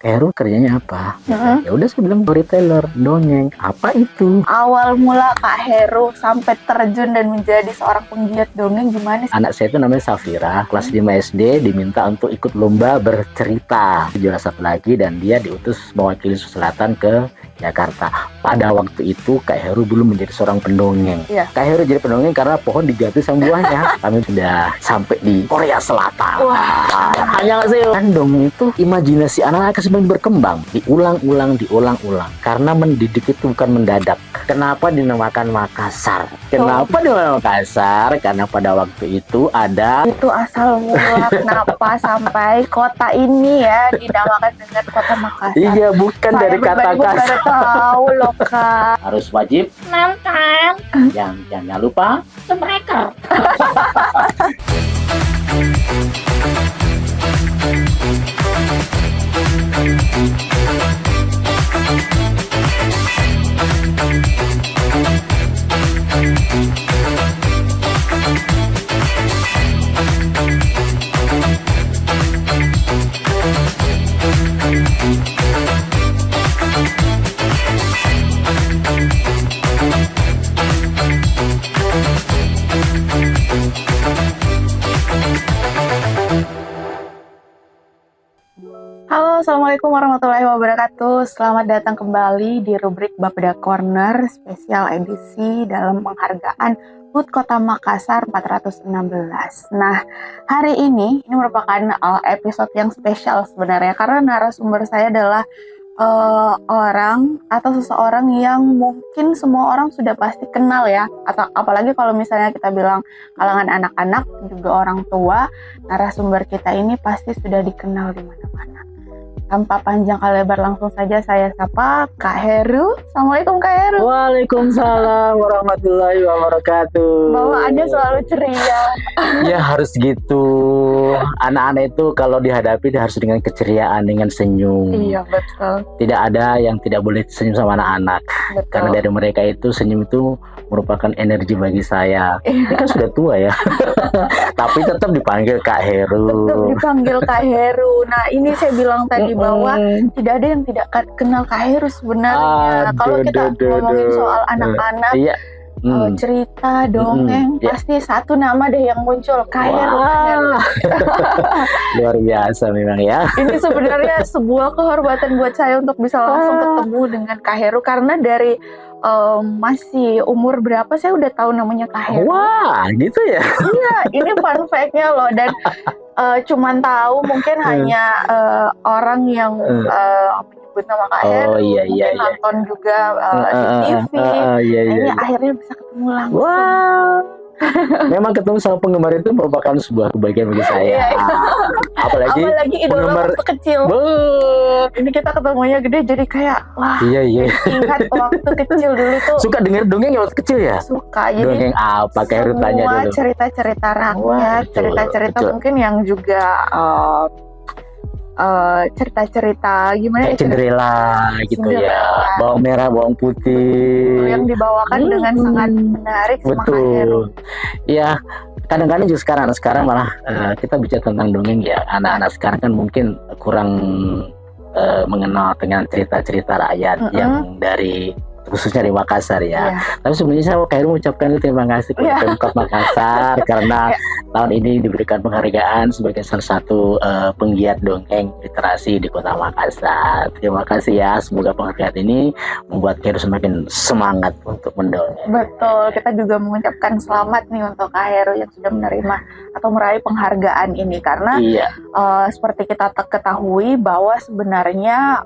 Heru kerjanya apa? Ya udah saya bilang storyteller, dongeng. Apa itu? Awal mula Kak Heru sampai terjun dan menjadi seorang penggiat dongeng gimana sih? Anak saya itu namanya Safira, kelas 5 SD, diminta untuk ikut lomba bercerita. Juara satu lagi dan dia diutus mewakili Sulawesi Selatan ke Jakarta. Pada waktu itu Kak Heru belum menjadi seorang pendongeng. Iya. Kak Heru jadi pendongeng karena pohon diganti sama buahnya. Kami sudah sampai di Korea Selatan. Wah. Hanya nggak sih? Kan dongeng itu imajinasi anak-anak semakin berkembang, diulang-ulang. Karena mendidik itu bukan mendadak. Kenapa dinamakan Makassar? Kenapa dinamakan Makassar? Karena pada waktu itu ada Itu asal mula kenapa sampai kota ini ya dinamakan dengan kota Makassar. iya, bukan Saya dari kata pribadi baru kasar. tahu loh Kak. Harus wajib Nonton jangan lupa Subscriber. Halo, Assalamualaikum warahmatullahi wabarakatuh. Selamat datang kembali di rubrik Bapeda Corner spesial edisi dalam penghargaan HUT Kota Makassar 416. Nah, hari ini merupakan episode yang spesial sebenarnya karena narasumber saya adalah orang atau seseorang yang mungkin semua orang sudah pasti kenal ya, atau apalagi kalau misalnya kita bilang kalangan anak-anak juga orang tua, narasumber kita ini pasti sudah dikenal di mana-mana. Tanpa panjang kali lebar, langsung saja saya sapa Kak Heru. Assalamualaikum Kak Heru. Waalaikumsalam warahmatullahi wabarakatuh. Bawaannya selalu ceria. Ya harus gitu. Anak-anak itu kalau dihadapi dia harus dengan keceriaan, dengan senyum. Iya betul. Tidak ada yang tidak boleh senyum sama anak-anak. Betul. Karena dari mereka itu senyum itu merupakan energi bagi saya. Ini kan sudah tua ya. Tapi tetap dipanggil Kak Heru. Tetap dipanggil Kak Heru. Nah ini saya bilang tadi bahwa tidak ada yang tidak kenal Kak Heru sebenarnya. Kalau kita ngomongin soal anak-anak, iya. cerita, dongeng, Ya. pasti satu nama deh yang muncul, Kak Heru. Kak Heru. Luar biasa memang ya. Ini sebenarnya sebuah kehormatan buat saya untuk bisa langsung ketemu dengan Kak Heru karena dari masih umur berapa saya udah tahu namanya Kak Heru. Wah, gitu ya. Iya, ini fun fact-nya loh, dan cuman tahu mungkin hanya orang yang menyebut nama Kak Heru, mungkin nonton juga di TV. Ini akhirnya bisa ketemu langsung. Wah. Memang ketemu sama penggemar itu merupakan sebuah kebahagiaan bagi saya. Apalagi idola penggemar waktu kecil. Ini kita ketemunya gede jadi kayak wah. Iya. Ingat waktu kecil dulu tuh. Suka denger dongeng ya waktu kecil ya? Suka. Jadi dongeng apa kayak Heru tanya dulu. Semua cerita-cerita rakyat, cerita-cerita mungkin yang juga cerita-cerita gimana kayak Cinderella gitu ya, bawang merah bawang putih yang dibawakan dengan sangat menarik sama Kak Heru. Ya kadang-kadang juga sekarang malah kita bicara tentang dongeng ya, anak-anak sekarang kan mungkin kurang mengenal dengan cerita-cerita rakyat yang dari khususnya di Makassar ya. Tapi sebenarnya saya Kak Heru mengucapkan terima kasih kepada Pemkot Makassar karena tahun ini diberikan penghargaan sebagai salah satu penggiat dongeng literasi di Kota Makassar. Terima kasih ya, semoga penghargaan ini membuat Kak Heru semakin semangat untuk mendongeng. Betul, kita juga mengucapkan selamat nih untuk Kak Heru yang sudah menerima atau meraih penghargaan ini karena seperti kita ketahui bahwa sebenarnya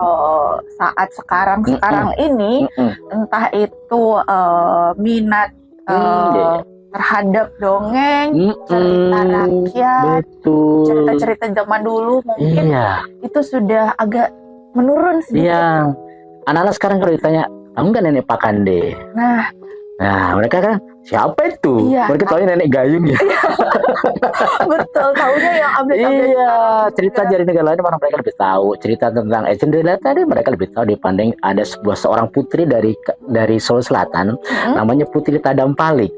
saat sekarang ini entah itu minat terhadap dongeng, cerita rakyat, cerita-cerita zaman dulu mungkin itu sudah agak menurun sedikit. Iya, anak-anak sekarang kalau ditanya, kamu kan nenek Pakande? Nah, mereka kan siapa itu? Mereka tahu nenek Gayung ya. Betul, tahunya yang update-update. Iya, cerita dari negara lain orang mereka lebih tahu. Cerita tentang Cinderella tadi mereka lebih tahu dibanding ada seorang putri dari Sulawesi Selatan namanya Putri Tadampalik.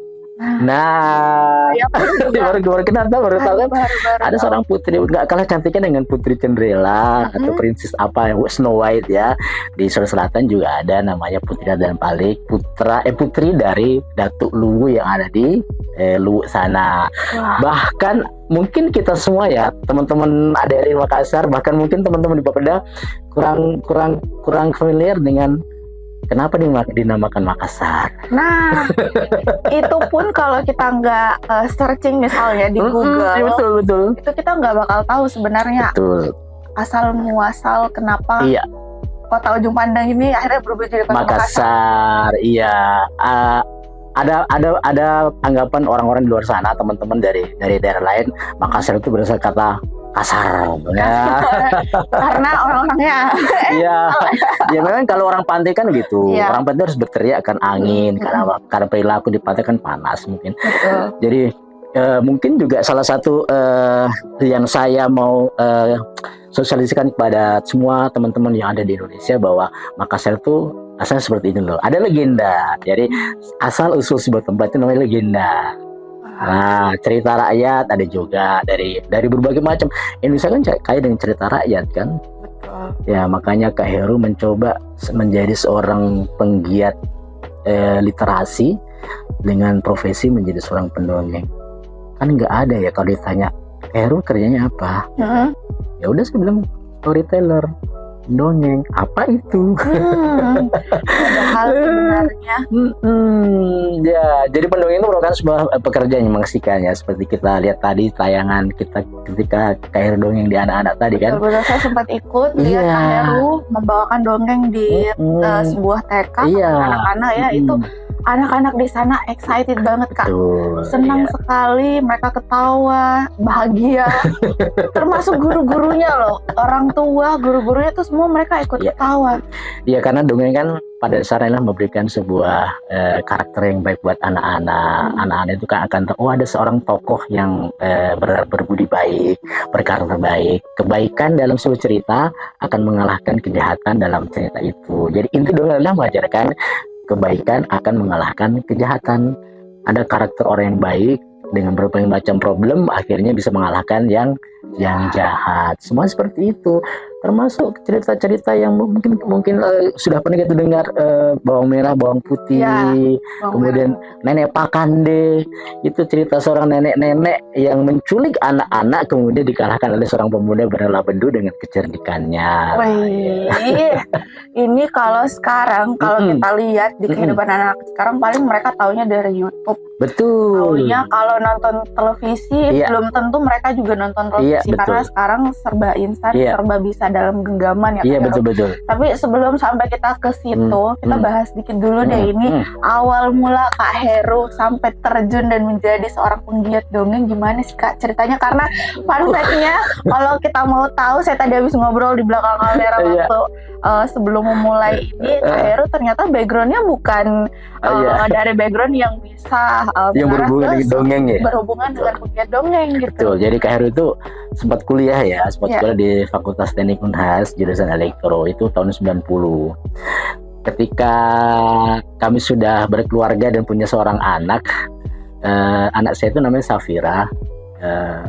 Nah, Ya, baru kenal tahu, baru tahu kan baru ada tahu. seorang putri nggak kalah cantiknya dengan Putri Cinderella atau princess apa Snow White ya. Di Sulawesi Selatan juga ada namanya Putri dan Palik, putri dari Datuk Luwu yang ada di Luwu sana. Wah, Bahkan mungkin kita semua ya, teman-teman ada di Makassar, bahkan mungkin teman-teman di Bapeda kurang familiar dengan kenapa dinamakan Makassar. nah itu pun kalau kita nggak searching misalnya di Google, Iya, betul. itu kita nggak bakal tahu sebenarnya Betul. asal muasal kenapa Iya, kota ujung pandang ini akhirnya berubah jadi kota Makassar. Makassar. Iya. Ada anggapan orang-orang di luar sana, teman-teman dari daerah lain, Makassar itu berasal kata kasar. Ya. Karena orang-orangnya Iya. Ya memang kalau orang pantai kan gitu. Iya. Orang pantai harus berteriak kan angin karena perilaku di pantai kan panas mungkin. betul. Jadi mungkin juga salah satu yang saya mau sosialisasikan kepada semua teman-teman yang ada di Indonesia bahwa Makassar itu asalnya seperti ini loh. Ada legenda. Jadi asal usul sebuah tempat itu namanya legenda. Nah, cerita rakyat ada juga dari berbagai macam. Indonesia kan kaya dengan cerita rakyat kan. Betul. Ya makanya Kak Heru mencoba menjadi seorang penggiat literasi dengan profesi menjadi seorang pendongeng. Kan nggak ada ya kalau ditanya Heru kerjanya apa? Ya udah saya bilang storyteller, dongeng. Apa itu? Padahal sebenarnya Ya, jadi pendongeng itu merupakan sebuah pekerjaan yang mengasihkan ya. Seperti kita lihat tadi tayangan kita ketika Kak Heru dongeng di anak-anak tadi kan. betul, saya sempat ikut lihat Iya. Kak Heru membawakan dongeng di sebuah TK Iya. anak-anak ya, itu anak-anak di sana excited banget Kak. Betul, Senang iya. sekali, mereka ketawa, bahagia. Termasuk guru-gurunya loh, orang tua, guru-gurunya tuh semua mereka ikut Iya. ketawa. Iya, karena dongeng kan pada dasarnya memberikan sebuah karakter yang baik buat anak-anak. Anak-anak itu kan akan tahu, oh ada seorang tokoh yang berbudi baik, berkarakter baik. Kebaikan dalam sebuah cerita akan mengalahkan kejahatan dalam cerita itu. Jadi inti dongeng adalah mengajarkan kebaikan akan mengalahkan kejahatan. Ada karakter orang yang baik dengan berbagai macam problem akhirnya bisa mengalahkan yang jahat. Semua seperti itu. Termasuk cerita-cerita yang mungkin sudah pernah kita dengar, bawang merah, bawang putih, Ya, kemudian nenek Pakande. Itu cerita seorang nenek-nenek yang menculik anak-anak kemudian dikalahkan oleh seorang pemuda bernama Bendu dengan kecerdikannya. wih, ini kalau sekarang kalau kita lihat di kehidupan anak sekarang paling mereka taunya dari YouTube. Betul. Taunya kalau nonton televisi Iya. belum tentu mereka juga nonton Iya, televisi karena betul. sekarang serba instan, Iya. serba bisa dalam genggaman ya. Iya, Kak Heru. betul. Tapi sebelum sampai kita ke situ, kita bahas dikit dulu deh ini awal mula Kak Heru sampai terjun dan menjadi seorang penggiat dongeng gimana sih Kak ceritanya? Karena fun fact-nya kalau kita mau tahu, saya tadi habis ngobrol di belakang kamera Iya. waktu sebelum memulai ini, Kak Heru ternyata background-nya bukan Iya. dari background yang bisa Yang mengarah berhubungan ke dengan dongeng ya. berhubungan dengan penggiat dongeng gitu. Betul. Jadi Kak Heru itu sempat kuliah ya, Iya. kuliah di Fakultas Teknik Unhas jurusan Elektro itu tahun 90. Ketika kami sudah berkeluarga dan punya seorang anak, anak saya itu namanya Safira.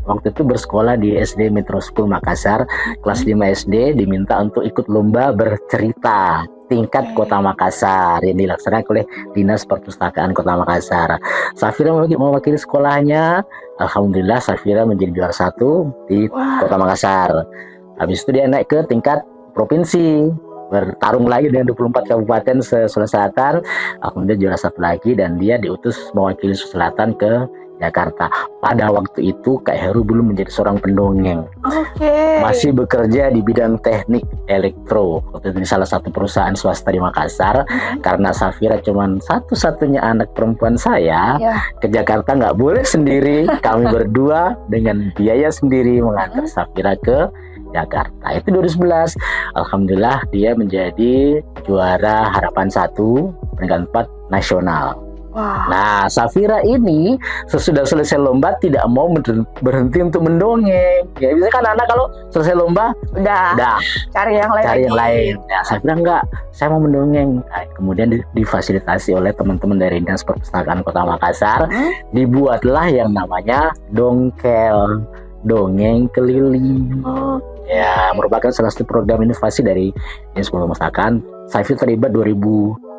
Waktu itu bersekolah di SD Metro School Makassar, kelas 5 SD, diminta untuk ikut lomba bercerita tingkat Kota Makassar yang dilaksanakan oleh Dinas Perpustakaan Kota Makassar. Safira mewakili sekolahnya. Alhamdulillah Safira menjadi juara 1 di Kota Makassar. Habis itu dia naik ke tingkat provinsi, bertarung lagi dengan 24 kabupaten Sulawesi Selatan. Alhamdulillah juara 1 lagi dan dia diutus mewakili Sulawesi Selatan ke Jakarta. Pada waktu itu Kak Heru belum menjadi seorang pendongeng. Oke. Masih bekerja di bidang teknik elektro. Waktu itu di salah satu perusahaan swasta di Makassar. Karena Safira cuman satu-satunya anak perempuan saya, Ya. ke Jakarta nggak boleh sendiri. Kami berdua dengan biaya sendiri mengantar Safira ke Jakarta. Itu 2011. Alhamdulillah dia menjadi juara harapan 1 peringkat 4 nasional. Wah. Nah, Safira ini sesudah selesai lomba tidak mau berhenti untuk mendongeng. Ya, biasanya kan anak kalau selesai lomba Udah cari yang lain. cari yang lagi. lain. Ya, Safira enggak, saya mau mendongeng. Nah, kemudian difasilitasi oleh teman-teman dari Dinas Perpustakaan Kota Makassar, dibuatlah yang namanya dongkel, dongeng keliling. Oh, Ya, merupakan salah satu program inovasi dari Dinas Perpustakaan. Safira terlibat 2000,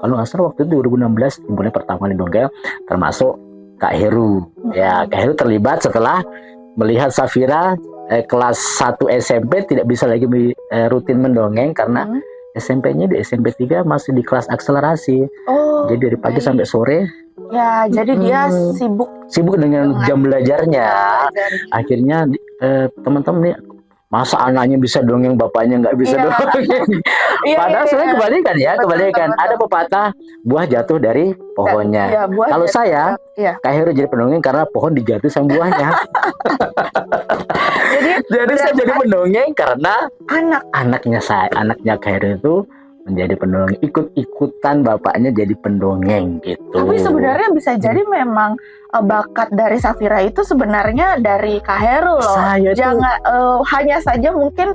kalau nggak salah waktu itu 2016 dimulai pertama kali dongkel, termasuk Kak Heru. Ya, Kak Heru terlibat setelah melihat Safira kelas 1 SMP tidak bisa lagi rutin mendongeng karena SMP-nya di SMP 3 masih di kelas akselerasi. Oh, Jadi dari pagi sampai sore ya, jadi dia sibuk dengan jam belajarnya. Akhirnya teman-teman nih, masa anaknya bisa dongeng, bapaknya nggak bisa dongeng. Padahal sebenarnya kebalikan ya, kebalikan. Ada pepatah, buah jatuh dari pohonnya. Kalau saya, Kak Heru jadi pendongeng karena pohon dijatuh sama buahnya. jadi saya jadi pendongeng karena anaknya Kak Heru itu menjadi pendongeng, ikut-ikutan bapaknya jadi pendongeng gitu. Tapi sebenarnya bisa jadi memang bakat dari Safira itu sebenarnya dari Kak Heru loh. Jangan hanya saja mungkin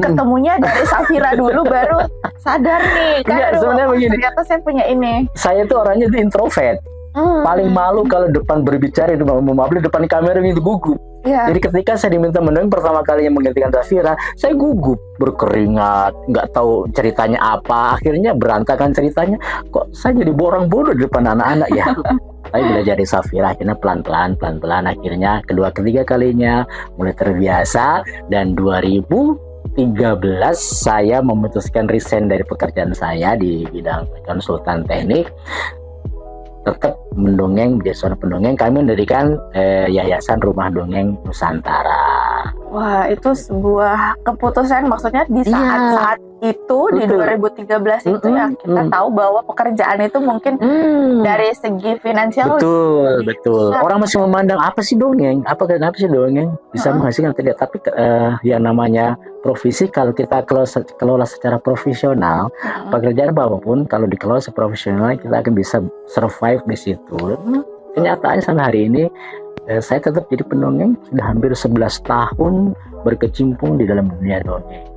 ketemunya dari Safira dulu baru sadar nih Kak Heru. Sebenarnya begini. Ternyata saya punya ini. Saya tuh orangnya tuh introvert. Paling malu kalau depan berbicara di depan kamera itu gugup. Jadi ketika saya diminta mendongeng pertama kali yang menggantikan Safira, saya gugup, berkeringat, nggak tahu ceritanya apa. Akhirnya berantakan ceritanya. Kok saya jadi borang bodoh di depan anak-anak ya. Tapi belajar dari Safira, akhirnya pelan-pelan, akhirnya kedua ketiga kalinya mulai terbiasa, dan 2013 saya memutuskan resign dari pekerjaan saya di bidang konsultan teknik, tetap mendongeng, menjadi seorang pendongeng. Kami mendirikan Yayasan Rumah Dongeng Nusantara. Wah, itu sebuah keputusan, maksudnya di saat-saat itu di 2013 itu ya kita tahu bahwa pekerjaan itu mungkin dari segi finansial betul. Orang masih memandang apa sih dongeng? Apa sih dongeng? Bisa menghasilkan tidak? Tapi yang namanya profesi kalau kita kelola secara profesional, pekerjaan apapun kalau dikelola secara profesional kita akan bisa survive di situ. Kenyataannya sampai hari ini saya tetap jadi pendongeng, sudah hampir 11 tahun berkecimpung di dalam dunia dongeng.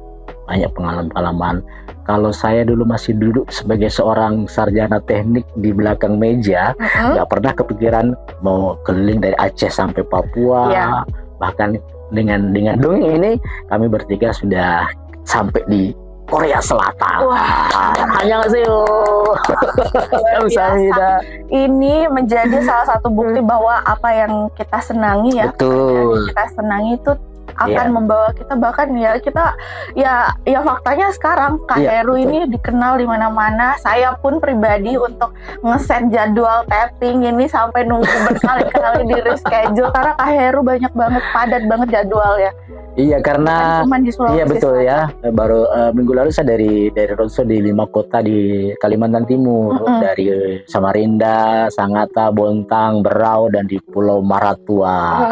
Banyak pengalaman-pengalaman. Kalau saya dulu masih duduk sebagai seorang sarjana teknik di belakang meja, nggak pernah kepikiran mau keliling dari Aceh sampai Papua. Bahkan dengan dongeng ini kami bertiga sudah sampai di Korea Selatan. Hanya nggak sih? Ini menjadi salah satu bukti bahwa apa yang kita senangi ya, betul. Kita senangi itu akan membawa kita, bahkan ya kita ya faktanya sekarang Kak Heru ini dikenal di mana-mana. Saya pun pribadi untuk ngeset jadwal tapping ini sampai nunggu berkali-kali di reschedule karena Kak Heru padat banget jadwal ya. Iya, karena iya betul ya. Baru minggu lalu saya dari roadshow di 5 kota di Kalimantan Timur, dari Samarinda, Sangatta, Bontang, Berau, dan di Pulau Maratua.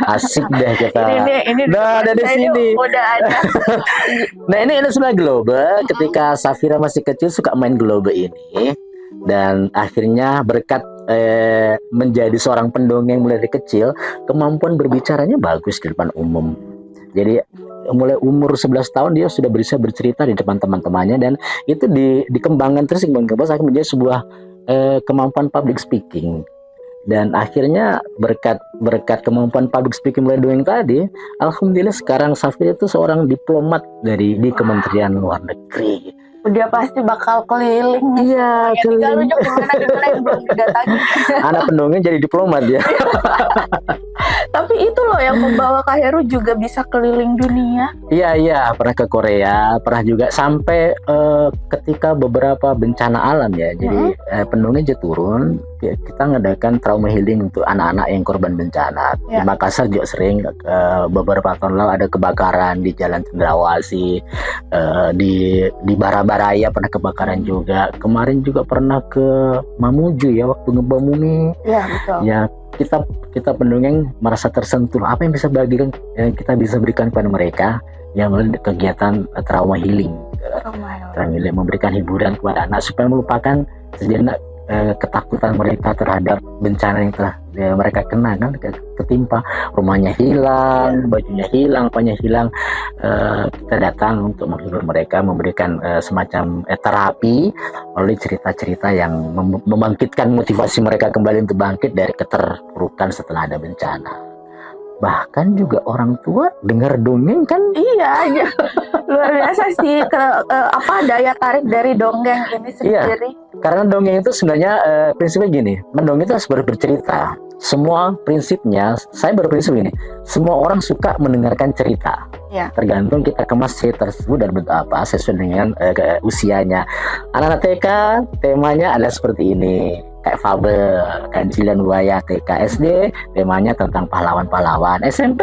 Asik deh kita. Ini dari sini. Udah ada. Nah, ini sebenarnya Globe. Ketika Safira masih kecil suka main Globe ini, dan akhirnya berkat menjadi seorang pendongeng mulai dari kecil, kemampuan berbicaranya bagus di depan umum. Jadi mulai umur 11 tahun dia sudah bisa bercerita di depan teman-temannya, dan itu dikembangkan terus akan menjadi sebuah kemampuan public speaking. Dan akhirnya berkat kemampuan public speaking mulai dongeng tadi, alhamdulillah sekarang Safira itu seorang diplomat di Kementerian Luar Negeri. Udah pasti bakal keliling. Iya, tinggal nunjuk di mana yang belum didatangi. Anak pendongeng jadi diplomat ya. Tapi itu loh yang membawa Kak Heru juga bisa keliling dunia. Iya, pernah ke Korea, pernah juga sampai ketika beberapa bencana alam ya. Jadi pendongeng aja turun, kita ngadakan trauma healing untuk anak-anak yang korban bencana. Di Makassar juga sering, beberapa tahun lalu ada kebakaran di Jalan Cendrawasih, di Barabaraya pernah kebakaran juga. Kemarin juga pernah ke Mamuju ya, waktu ngebom Bumi. Iya, betul. Ya, kita pendongeng merasa tersentuh. Apa yang bisa kita bisa berikan kepada mereka yang melalui kegiatan trauma healing. Trauma healing memberikan hiburan kepada anak supaya melupakan sejenak ketakutan mereka terhadap bencana yang telah mereka kena kan, ketimpa, rumahnya hilang, bajunya hilang, apanya hilang. Kita datang untuk menghibur mereka, memberikan semacam terapi melalui cerita-cerita yang membangkitkan motivasi mereka kembali untuk bangkit dari keterpurukan setelah ada bencana. Bahkan juga orang tua dengar dongeng kan. Iya, iya. Luar biasa sih daya tarik dari dongeng ini sendiri. Iya, karena dongeng itu sebenarnya prinsipnya gini, mendongeng itu harus bercerita. Semua prinsipnya, saya berprinsip ini, semua orang suka mendengarkan cerita. Ya. Tergantung kita kemas cerita tersebut dan bentuk apa sesuai dengan usianya. Anak-anak TK temanya ada seperti ini, kayak fabel, kajian buaya. TK, SD temanya tentang pahlawan-pahlawan. SMP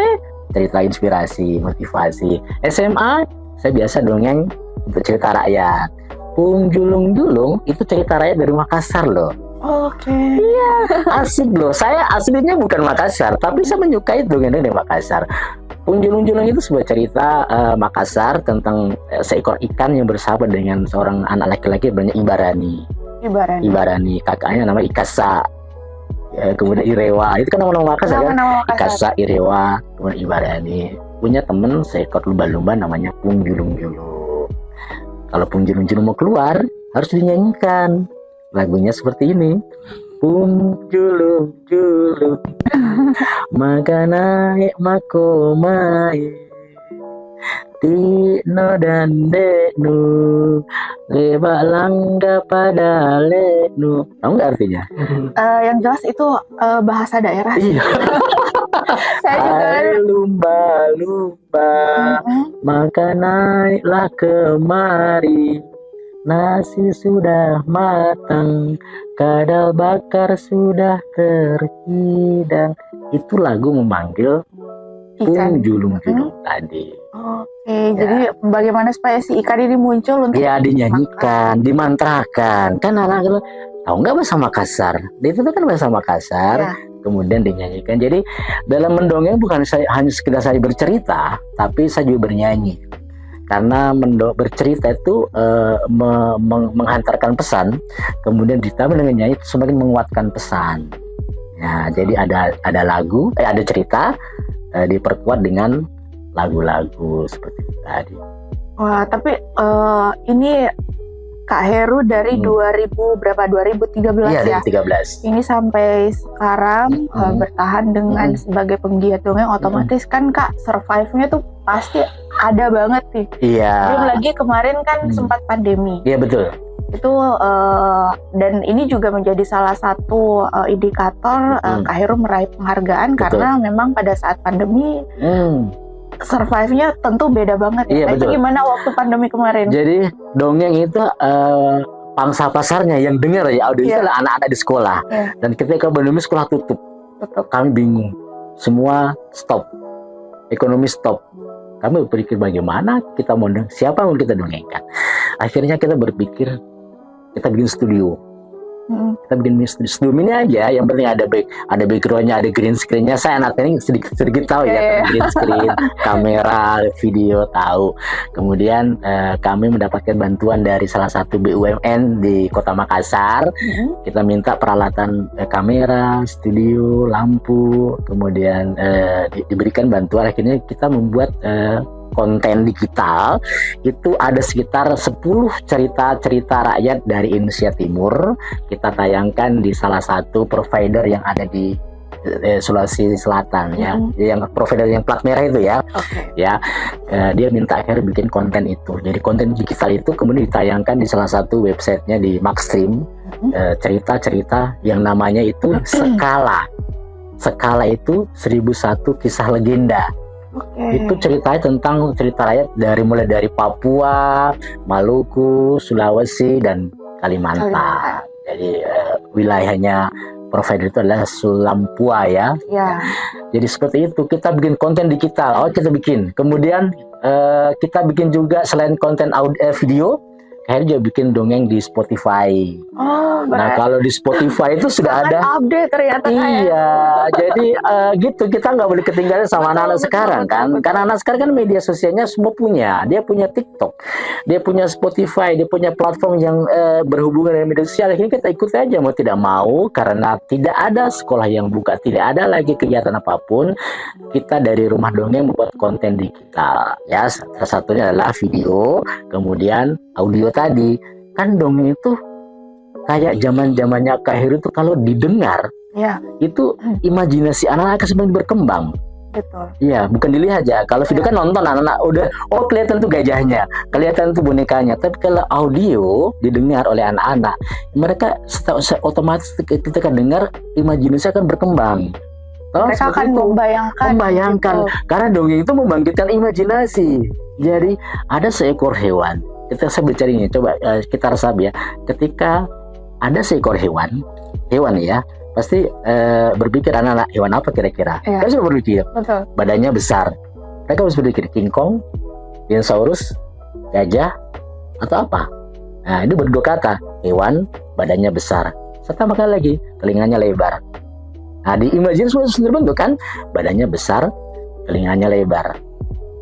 cerita inspirasi, motivasi. SMA saya biasa dongeng untuk cerita rakyat. Pung Julung Julung itu cerita rakyat dari Makassar loh. Oke. Iya, asik loh. Saya aslinya bukan Makassar, tapi saya menyukai dongeng dari Makassar. Pung Julung Julung itu sebuah cerita Makassar tentang seekor ikan yang bersahabat dengan seorang anak laki-laki bernama Ibarani. Ibarani, kakaknya nama Ikasa. Kemudian Irewa, itu kan nama-nama Makassar kan? Ikasa, Irewa, kemudian Ibarani. Punya temen seekor lumba-lumba namanya Pung Julung Julung. Kalau Pung Julung Julung mau keluar, harus dinyanyikan. Lagunya seperti ini. Pung Julung Julung maka naik makomai Tino dan Deknu lebak langga pada leknu. Tahu nggak artinya? Yang jelas itu bahasa daerah. Iya. Saya juga. Hai lumba-lumba, maka naiklah kemari. Nasi sudah matang, kadal bakar sudah terhidang. Itu lagu memanggil Pung Julung Julung tadi. Oke, jadi bagaimana supaya si ikan ini muncul untuk dinyanyikan, dimantrakan. Kan anak-anak tahu nggak bahasa Makassar? Itu kan bahasa Makassar. Ya. Kemudian dinyanyikan. Jadi dalam mendongeng bukan hanya sekedar saya bercerita, tapi saya juga bernyanyi. Karena bercerita itu menghantarkan pesan, kemudian ditambah dengan nyanyi itu semakin menguatkan pesan. Nah, jadi ada lagu, ada cerita diperkuat dengan lagu-lagu seperti itu tadi. Wah, tapi ini Kak Heru dari 2013 ya? 2013. Ini sampai sekarang bertahan dengan sebagai penggiat dongeng, otomatis kan Kak survive-nya tuh pasti ada banget nih. Iya. Belum lagi kemarin kan sempat pandemi. Iya betul. Itu dan ini juga menjadi salah satu indikator Kak Heru meraih penghargaan. Betul. Karena memang pada saat pandemi survive-nya tentu beda banget. Iya, itu gimana waktu pandemi kemarin? Jadi dongeng itu pangsa pasarnya yang dengar ya audiens adalah anak-anak di sekolah. Dan ketika pandemi sekolah tutup. Kami bingung. Semua stop. Ekonomi stop. Kami berpikir bagaimana kita mau siapa yang kita dongengkan. Akhirnya kita berpikir kita bikin studio. Kita bikin studio ini aja, yang penting ada backgroundnya, ada green screennya. Saya anak ini sedikit tahu ya, green screen, kamera, video tahu. Kemudian kami mendapatkan bantuan dari salah satu BUMN di Kota Makassar. Kita minta peralatan kamera, studio, lampu, kemudian diberikan bantuan. Akhirnya kita membuat konten digital. Itu ada sekitar 10 cerita-cerita rakyat dari Indonesia Timur. Kita tayangkan di salah satu provider yang ada di Sulawesi Selatan ya. Yang provider yang plat merah itu ya. Ya. Dia minta akhirnya bikin konten itu. Jadi konten digital itu kemudian ditayangkan di salah satu websitenya di Maxstream. Cerita-cerita yang namanya itu Skala. Skala itu 1001 kisah legenda. Itu ceritanya tentang cerita rakyat mulai dari Papua, Maluku, Sulawesi, dan Kalimantan. Jadi wilayahnya provider itu adalah Sulampua ya. Jadi seperti itu, kita bikin konten digital. Kita bikin. Kemudian kita bikin juga selain konten video, Kayaknya juga bikin dongeng di Spotify. Oh, Nah, kalau di Spotify itu sudah sangat ada. update ternyata. Iya, jadi gitu, kita nggak boleh ketinggalan sama anak-anak sekarang kan. Karena anak sekarang kan media sosialnya semua punya. Dia punya TikTok, dia punya Spotify, dia punya platform yang berhubungan dengan media sosial. Ini kita ikut aja mau tidak mau, karena tidak ada sekolah yang buka, tidak ada lagi kegiatan apapun. Kita dari Rumah Dongeng membuat konten digital. Ya, salah satunya adalah video, kemudian audio tadi. Kan dongeng itu kayak zaman-zamannya Kak Heru tuh kalau didengar, ya, itu imajinasi anak-anak akan semakin berkembang. betul. Iya, bukan dilihat ya. Kalau video kan nonton anak-anak udah, oh kelihatan tuh gajahnya, kelihatan tuh bonekanya. Tapi kalau audio didengar oleh anak-anak, mereka otomatis ketika dengar, imajinasi akan berkembang. Mereka akan membayangkan gitu. Karena dongeng itu membangkitkan imajinasi. Jadi ada seekor hewan. Saya bicara ini, coba kita resap ya. Ketika ada seekor hewan ya, pasti berpikir anak-anak, hewan apa kira-kira? Ya. Mereka sudah berpikir. Betul. Badannya besar. Mereka harus berpikir King Kong, dinosaurus, gajah, atau apa? Nah, ini berdua kata. Hewan, badannya besar. Serta makan lagi, telinganya lebar. Nah, di imajinasi sudah terbentuk kan? Badannya besar, telinganya lebar,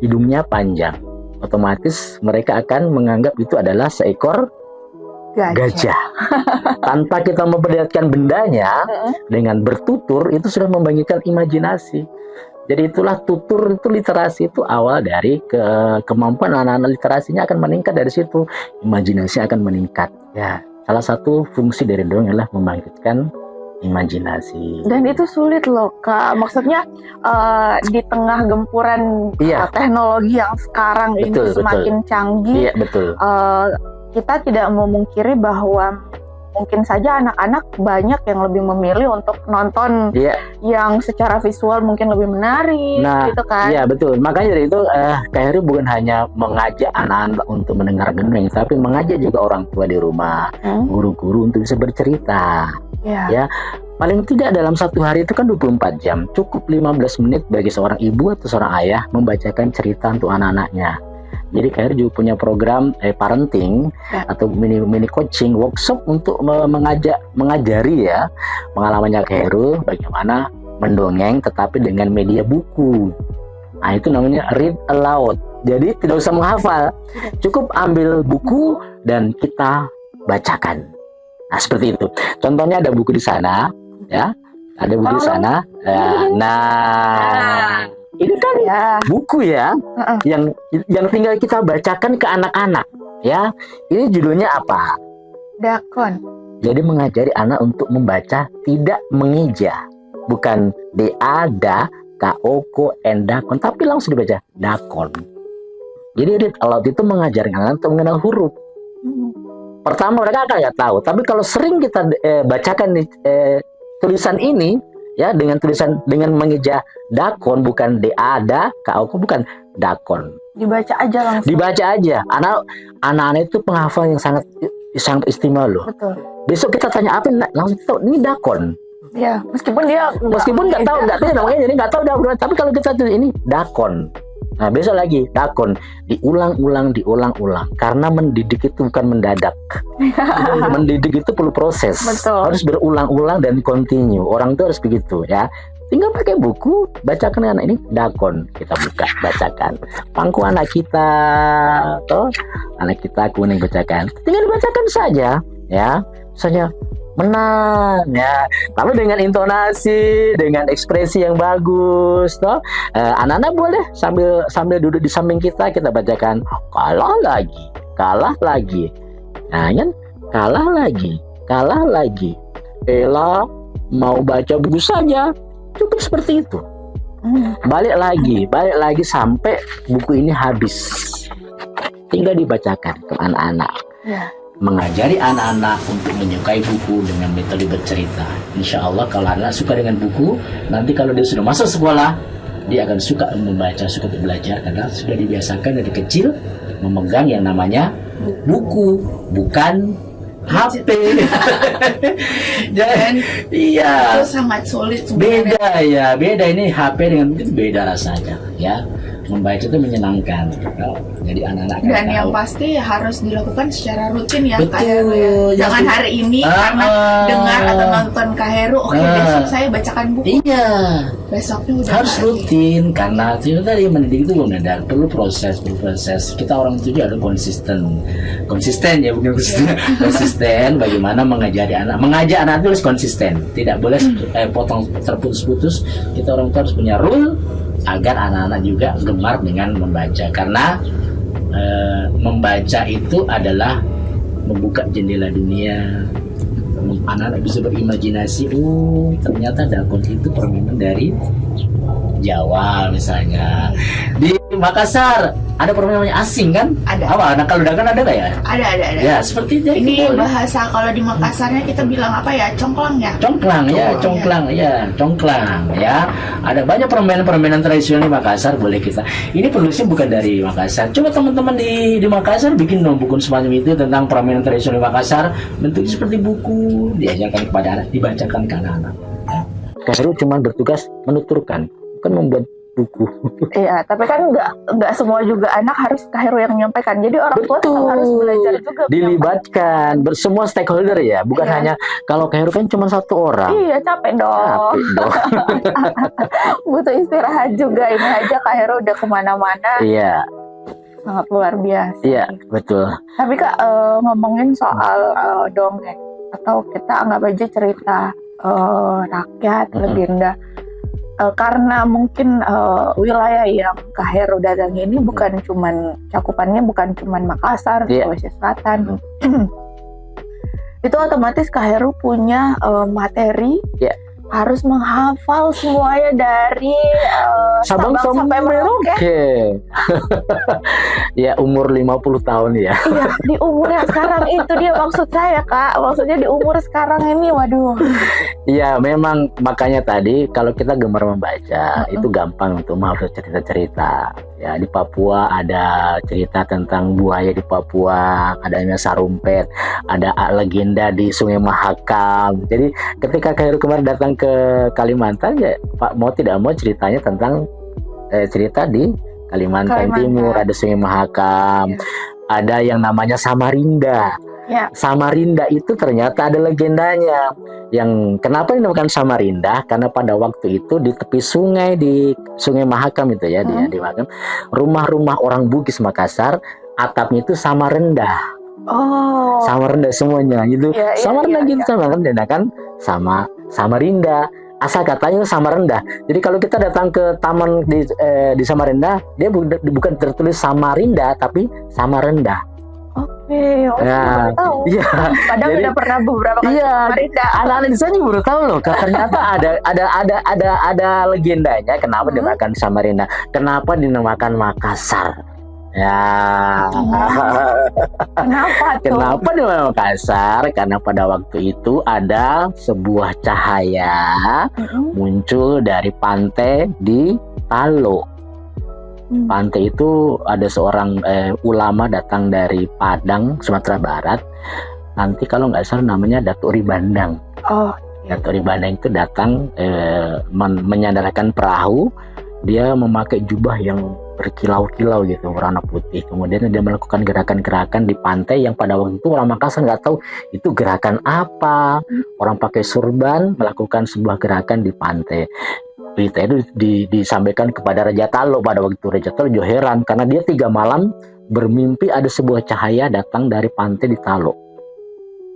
hidungnya panjang. Otomatis mereka akan menganggap itu adalah seekor gajah. Tanpa kita memperlihatkan bendanya, dengan bertutur itu sudah membangkitkan imajinasi. Jadi itulah tutur itu, literasi itu awal dari kemampuan anak-anak, literasinya akan meningkat dari situ, imajinasi akan meningkat. Ya, salah satu fungsi dari dongeng adalah membangkitkan imajinasi. Dan itu sulit loh Kak, maksudnya di tengah gempuran teknologi yang sekarang ini semakin canggih. Iya, betul. Kita tidak memungkiri bahwa mungkin saja anak-anak banyak yang lebih memilih untuk nonton yang secara visual mungkin lebih menarik, gitu kan? Iya, betul. Makanya dari itu Kak Heru bukan hanya mengajak anak-anak untuk mendengar dongeng, tapi mengajak juga orang tua di rumah, guru-guru untuk bisa bercerita. Ya, paling tidak dalam satu hari itu kan 24 jam, cukup 15 menit bagi seorang ibu atau seorang ayah membacakan cerita untuk anak-anaknya. Jadi Kak Heru juga punya program parenting atau mini coaching workshop untuk mengajari ya pengalamannya Kak Heru bagaimana mendongeng tetapi dengan media buku. Nah, itu namanya read aloud. Jadi tidak usah menghafal, cukup ambil buku dan kita bacakan. Nah, seperti itu. Contohnya ada buku di sana, ya. Ada buku di sana. Nah, ini kan buku ya, yang tinggal kita bacakan ke anak-anak, ya. Ini judulnya apa? Dakon. Jadi mengajari anak untuk membaca, tidak mengeja, bukan da, ko, dakon, tapi langsung dibaca dakon. Jadi read aloud itu mengajarkan anak untuk mengenal huruf. Pertama mereka akan nggak tahu, tapi kalau sering kita bacakan tulisan ini ya dengan mengeja dakon, bukan da, ko, bukan dakon. Dibaca aja langsung. Dibaca aja. Anak-anak itu penghafal yang sangat istimewa loh. Betul. Besok kita tanya apa, langsung tahu ini dakon. Ya, meskipun nggak tahu namanya, jadi nggak tahu dah. Tapi kalau kita tulis ini dakon. Nah, besok lagi dakon, diulang-ulang, karena mendidik itu bukan mendadak. Mendidik itu perlu proses. Betul. Harus berulang-ulang dan continue. Orang itu harus begitu ya. Tinggal pakai buku, bacakan anak ini dakon, kita buka, bacakan. Pangku anak kita, anak kita kuning bacakan. Tinggal dibacakan saja ya. Misalnya menang ya, lalu dengan intonasi, dengan ekspresi yang bagus, anak-anak boleh sambil duduk di samping kita bacakan kalah lagi, nah kan kalah lagi, Ella mau baca buku saja, cukup seperti itu. Balik lagi sampai buku ini habis, tinggal dibacakan ke anak-anak. Mengajari anak-anak untuk menyukai buku dengan metode bercerita. Insya Allah kalau anak suka dengan buku, nanti kalau dia sudah masuk sekolah, dia akan suka membaca, suka belajar, karena sudah dibiasakan dari kecil memegang yang namanya buku, bukan HP. Dan iya, itu sangat sulit sebenarnya. Beda ini HP dengan buku itu beda rasanya ya. membaca itu menyenangkan. Jadi anak-anak akan Dan yang tahu. pasti harus dilakukan secara rutin ya Betul, Kak Heru ya. Jangan ya. hari ini karena dengar atau nonton Kak Heru, oke besok saya bacakan buku. Iya, Besoknya udah harus nggak. rutin karena itu tadi mendidik itu benar perlu proses. Kita orang itu juga harus konsisten ya, bukan konsisten bagaimana mengajak anak itu harus konsisten, tidak boleh potong terputus-putus. Kita orang itu harus punya rule agar anak-anak juga gemar dengan membaca, karena membaca itu adalah membuka jendela dunia. Anak-anak bisa berimajinasi, ternyata dakon itu permainan dari Jawa misalnya. Di Makassar ada permainan asing kan? Ada. Apa? Nah kalau dakon ada nggak ya? Ada. Ya seperti itu. Ini bahasa kalau di Makassarnya kita bilang apa ya? Congklang ya? Congklang ya. Ada banyak permainan tradisional di Makassar, boleh kita. Ini penulisnya bukan dari Makassar. Coba teman-teman di Makassar bikin dong buku semacam itu tentang permainan tradisional di Makassar. Bentuknya seperti buku, diajarkan kepada anak, dibacakan ke anak-anak. Kak Heru cuma bertugas menuturkan, bukan membuat buku. Iya, tapi kan nggak semua juga anak harus Kak Heru yang menyampaikan. Jadi orang tua tetap harus belajar juga. Dilibatkan semua stakeholder ya, bukan Iya. hanya kalau Kak Heru kan cuma satu orang. Iya, capek dong. Butuh istirahat juga. Ini aja Kak Heru udah kemana-mana. Iya, Sangat luar biasa. iya betul. Tapi Kak, ngomongin soal dongeng atau kita anggap aja cerita rakyat, legenda. Karena mungkin wilayah yang Kak Heru datangi ini bukan cuman cakupannya bukan cuman Makassar, Iya. Sulawesi Selatan. Itu otomatis Kak Heru punya materi, Iya. harus menghafal semuanya dari Sabang sampai Merauke. Ya umur 50 tahun ya. Iya, di umur yang sekarang itu dia maksud saya Kak. Maksudnya di umur sekarang ini, waduh. Iya memang makanya tadi kalau kita gemar membaca itu gampang untuk menghafal cerita-cerita. Ya di Papua ada cerita tentang buaya di Papua, adanya sarumpet, ada legenda di Sungai Mahakam. Jadi ketika Kak Heru kemarin datang ke Kalimantan ya Pak mau tidak mau ceritanya tentang cerita di Kalimantan Timur, ada Sungai Mahakam, ada yang namanya Samarinda. Ya. Samarinda itu ternyata ada legendanya. Yang kenapa dinamakan Samarinda? Karena pada waktu itu di tepi sungai di Sungai Mahakam itu ya, di Mahakam, rumah-rumah orang Bugis Makassar atapnya itu sama rendah. Oh. Sama rendah semuanya gitu. Iya, sama rendah iya, gitu, iya. sama rendah kan sama Samarinda. Asal katanya Samarinda. Jadi kalau kita datang ke taman di Samarinda, dia bukan tertulis Samarinda tapi Samarinda. Oke, Ya, baru tahu. iya. Padahal Jadi- udah pernah beberapa kali Iya, Samarinda. anak-anak di sana baru tahu loh. Ternyata ada legendanya. Kenapa dinamakan Samarinda? Kenapa dinamakan Makassar? Ya. Kenapa tuh? Kenapa dinamakan Makassar? Karena pada waktu itu ada sebuah cahaya muncul dari pantai di Talo. Pantai itu ada seorang ulama datang dari Padang, Sumatera Barat. Nanti kalau nggak salah namanya Datuk Ribandang. Oh, Datuk Ribandang itu datang menyandarkan perahu. Dia memakai jubah yang berkilau-kilau gitu, warna putih. Kemudian dia melakukan gerakan-gerakan di pantai yang pada waktu itu orang Makassar nggak tahu itu gerakan apa. Orang pakai surban melakukan sebuah gerakan di pantai. Berita itu disampaikan kepada Raja Talo. Pada waktu itu Raja Talo juga heran karena dia 3 malam bermimpi ada sebuah cahaya datang dari pantai di Talo.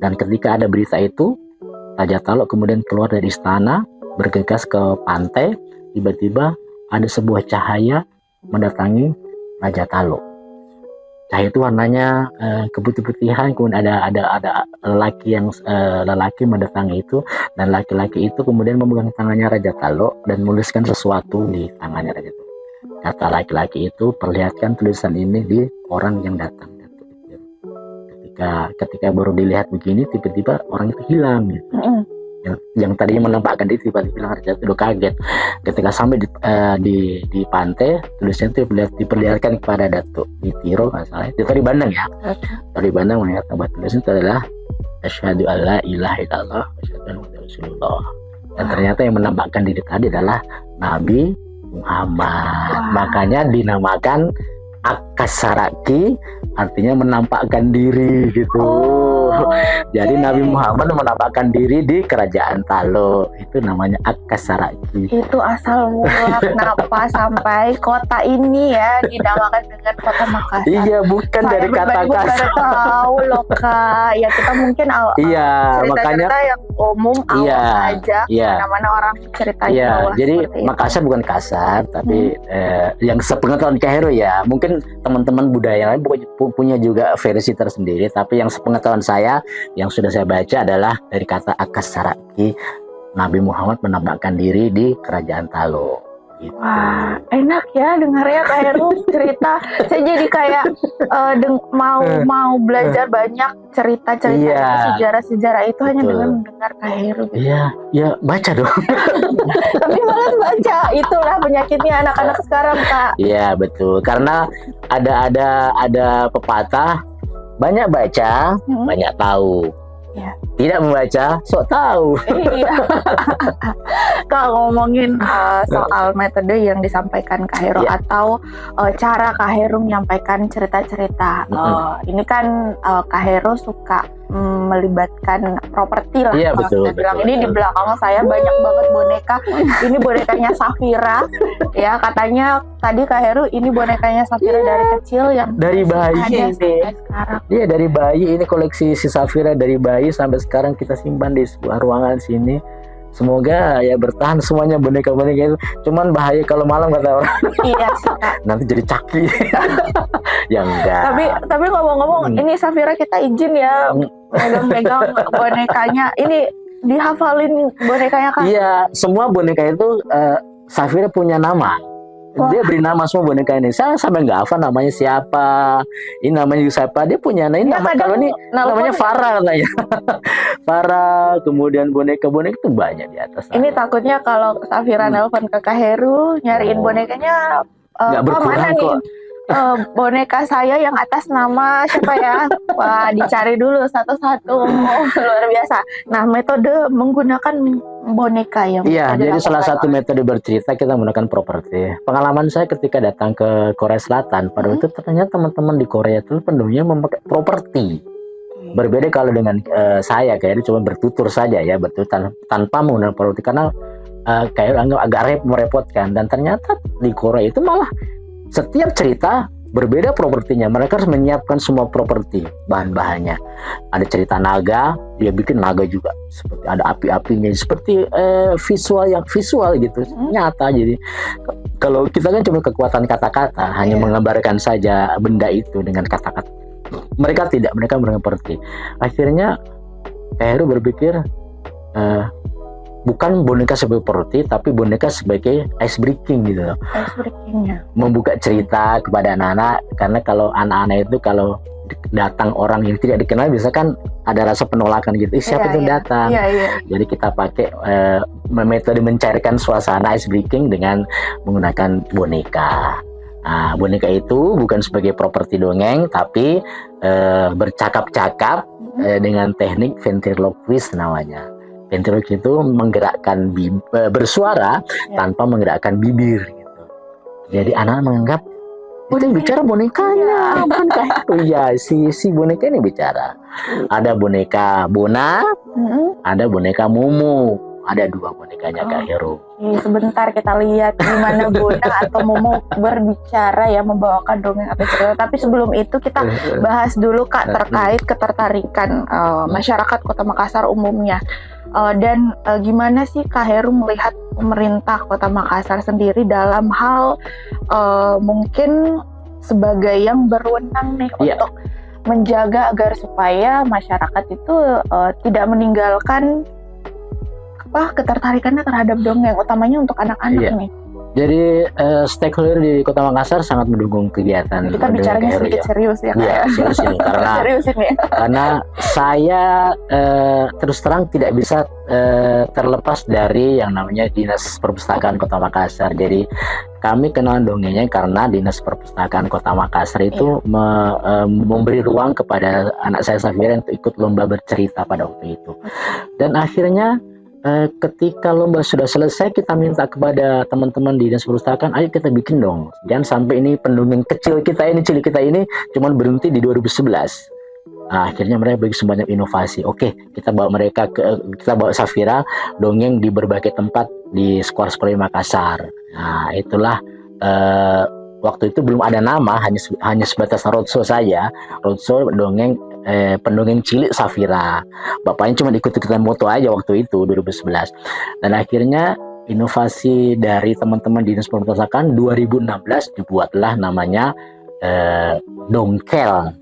Dan ketika ada berita itu, Raja Talo kemudian keluar dari istana, bergegas ke pantai. Tiba-tiba ada sebuah cahaya mendatangi Raja Talo. Cahaya itu warnanya keputih-putihan, kemudian ada lelaki mendatangi itu, dan laki-laki itu kemudian memegang tangannya Raja Talo dan menuliskan sesuatu di tangannya Raja Talo. Kata laki-laki itu, perlihatkan tulisan ini di orang yang datang. Ketika baru dilihat begini, tiba-tiba orang itu hilang. Gitu. Yang tadinya menampakkan diri tiba-tiba hilang. Raja itu kaget. Ketika sampai di pantai, tulisannya itu diperlihatkan kepada Datuk Nitiro, masalah itu dari Bandang ya. Dari Bandang mengatakan bahwa tulisan itu adalah asyhadu alla ilaha illallah wa asyhadu anna Muhammadar Rasulullah. Dan ternyata yang menampakkan diri tadi adalah Nabi Muhammad. Wah. Makanya dinamakan Akasaraki, artinya menampakkan diri gitu. Jadi oke. Nabi Muhammad menampakkan diri di kerajaan Talo, itu namanya Akasaraki. Itu asal mula kenapa sampai kota ini ya dinamakan dengan Kota Makassar. Iya, bukan Saya dari kata pribadi baru kasar. tahu loh Kak. Ya kita mungkin Iya, makanya cerita-cerita yang umum awam Iya, aja. iya. Mana-mana orang ceritanya Iya, bawah jadi seperti itu. Makassar bukan kasar, tapi yang sepengetahuan Kak Heru ya, mungkin teman-teman budaya lain punya juga versi tersendiri, tapi yang sepengetahuan saya, yang sudah saya baca adalah dari kata Akasaraki, Nabi Muhammad menampakkan diri di kerajaan Talo. Gitu. Wah, enak ya dengarnya Kak Heru cerita. Saya jadi kayak mau belajar banyak cerita-cerita Iya. sejarah-sejarah itu hanya Betul. dengan mendengar Kak Heru gitu. Iya, ya baca dong. Tapi malas baca, itulah penyakitnya anak-anak sekarang Kak. Iya betul, karena ada pepatah, banyak baca, banyak tahu. Iya. Tidak membaca, sok tahu. Iya. Kalau ngomongin soal metode yang disampaikan Kak Heru Iya. atau cara Kak Heru menyampaikan cerita-cerita, ini kan Kak Heru suka melibatkan properti lah. Iya, kalau betul, kita bilang. betul, Ini di betul. belakang saya banyak banget boneka. Ini bonekanya Safira. Ya katanya tadi Kak Heru ini bonekanya Safira dari kecil yang Dari bayi ada sih. sampai sekarang. Iya, dari bayi, ini koleksi si Safira dari bayi sampai sekarang kita simpan di sebuah ruangan sini. Semoga ya bertahan semuanya boneka-boneka itu. Cuman bahaya kalau malam kata orang, Iya sih Kak. nanti jadi caki. Ya enggak. Tapi ngomong-ngomong, ini Safira kita izin ya megang-megang bonekanya. Ini dihafalin bonekanya Kak. Iya, semua boneka itu Safira punya nama. Wah. Dia beri nama semua boneka ini. Saya sampai nggak hafal namanya siapa. Ini namanya juga siapa. Dia punya ini Dia nama, kadang kalau ini nelpon namanya ya. Farah katanya. Farah, kemudian boneka-boneka itu banyak di atas. Ini takutnya kalau Safira nelpon ke Kak Heru nyariin Oh. bonekanya. Nggak "Pak, berkurang mana nih? kok." Boneka saya yang atas nama siapa ya? Wah, dicari dulu satu-satu. Luar biasa. Nah, metode menggunakan boneka yang Iya, jadi dilakukan salah satu oleh- metode bercerita kita menggunakan properti. Pengalaman saya ketika datang ke Korea Selatan, pada waktu itu ternyata teman-teman di Korea itu penuhnya memakai properti. Berbeda kalau dengan saya, kayaknya cuma bertutur saja ya, bertutur tanpa menggunakan properti karena kayak anggap agak merepotkan. Dan ternyata di Korea itu malah setiap cerita berbeda propertinya. Mereka harus menyiapkan semua properti bahan-bahannya. Ada cerita naga, dia bikin naga juga. Seperti ada api-apinya, seperti visual gitu, nyata. Jadi kalau kita kan cuma kekuatan kata-kata, hanya menggambarkan saja benda itu dengan kata-kata. Mereka tidak, mereka mengerti. Akhirnya Heru berpikir bukan boneka sebagai properti, tapi boneka sebagai ice breaking gitu loh. Ice breaking-nya. Membuka cerita kepada anak-anak, karena kalau anak-anak itu kalau datang orang yang tidak dikenal bisa kan ada rasa penolakan gitu. Siapa itu datang? Iya. Jadi kita pakai metode mencairkan suasana ice breaking dengan menggunakan boneka. Nah, boneka itu bukan sebagai properti dongeng, tapi bercakap-cakap dengan teknik ventriloquist namanya. Ventriloquist itu menggerakkan bersuara tanpa menggerakkan bibir gitu. Jadi anak menganggap itu yang bicara bonekanya, bukan kayak itu ya si boneka ini bicara. Ada boneka Bona, ada boneka Momo, ada dua bonekanya Kak Heru. Sebentar kita lihat gimana Bona atau Momo berbicara ya, membawakan dongeng atau cerita. Tapi sebelum itu kita bahas dulu Kak terkait ketertarikan masyarakat Kota Makassar umumnya. Dan gimana sih Kak Heru melihat pemerintah Kota Makassar sendiri dalam hal mungkin sebagai yang berwenang nih untuk menjaga agar supaya masyarakat itu tidak meninggalkan ketertarikannya terhadap dongeng, utamanya untuk anak-anak nih. Jadi stakeholder di Kota Makassar sangat mendukung kegiatan. Kita bicaranya sedikit serius ya. Iya, serius ini karena seriusin ya. Karena saya terus terang tidak bisa terlepas dari yang namanya Dinas Perpustakaan Kota Makassar. Jadi kami kenal dongengnya karena Dinas Perpustakaan Kota Makassar itu memberi ruang kepada anak saya Safira untuk ikut lomba bercerita pada waktu itu. Dan akhirnya ketika lomba sudah selesai, kita minta kepada teman-teman di dinas perpustakaan, ayo kita bikin dong. Jangan sampai ini pendongeng kecil kita ini cuman berhenti di 2011. Nah, akhirnya mereka bikin sebanyak inovasi. Oke, kita bawa Safira dongeng di berbagai tempat di sekolah-sekolah di Makassar. Nah, itulah waktu itu belum ada nama, hanya sebatas roadshow saja. Roadshow dongeng pendongeng cilik Safira. Bapaknya cuma ikut-ikutan moto aja waktu itu 2011. Dan akhirnya inovasi dari teman-teman di dinas perpustakaan 2016 dibuatlah namanya dongkel.